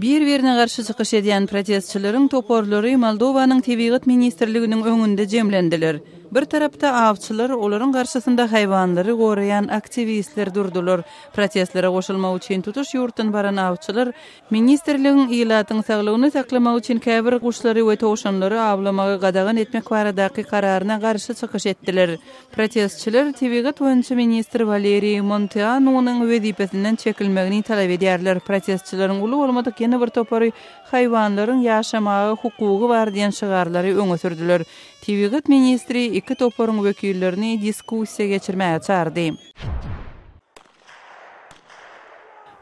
Bir-birine garşy çykyş edýän protestçileriň toporlary Moldowanyň Tebigat ministrliginiň öňünde jemlendiler. Bir tarapda awçylar, olaryň garşysynda haýwanlary goraýan aktivistler durdular. Protestlere goşulmak üçin tutuş ýurtdan baran awçylar ministrligiň ilatyny saglygyny saklamak üçin käbir guşlary we towşanlary awlamagy gadagan etmek baradaky kararyna garşy çykyş etdiler. Protestçiler Tebigat boýunça ministr Valeriy Monteanunyň wezipesinden çekilmegini talap edýärler. Protestçileriň uly bolmadyk ýene bir topary haýwanlaryň ýaşamagy hukugy bar diýen şygarlary öňe sürdüler. Tebigat ministri iki toporyň wekillerini diskussiýa geçirmäge çağırdy.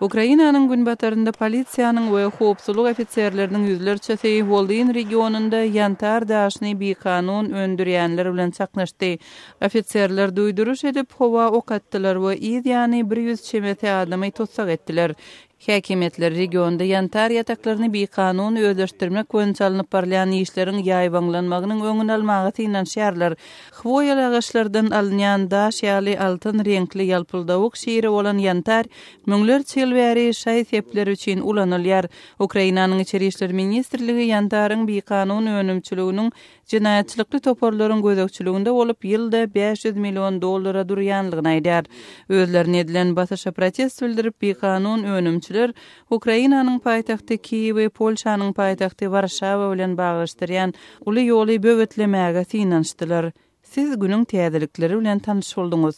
Ukrainanyň günbatarynda polisiýanyň we howpsuzlyk ofitserleriniň ýüzlerçesi Volyn regionunda ýantar daşyny bekanun öndürýänler bilen çaknaşdy. Ofitserler duýduruş edip howa ok atdylar we ýani 100 çemete adamy tutsak etdiler. Häkimetler regionda ýantar ýataklaryny bekanun öldürtirmek boýunça çalynyp barlayan işleriň ýaýbanlanmagynyň öňüni almagy tynanşýarlar. Hwoýal agaçlardan alınýan daş ýaly altyn renkli ýalpyldawyk şeýre bolan ýantar müňlerçe ýyl bäri şaý sepler üçin ulanylýar. Ukrainanyň içeri işler ministrligi ýantaryň bekanun önümçiliginiň jinaýatçylykly toporlaryň gözekçiliginde bolup ýylda $500 million durýanlygyny aýdýar. Özlerine edilen basışa protest bildirip bekanun önümçiler Ukrainanyň paýtagty Kiýew we Polşanyň paýtagty Warşawa bilen bagyşdyrýan uly ýoly böwetlemäge tynanşdylar. Siz günüň täzelikleri bilen tanyş boldunuz.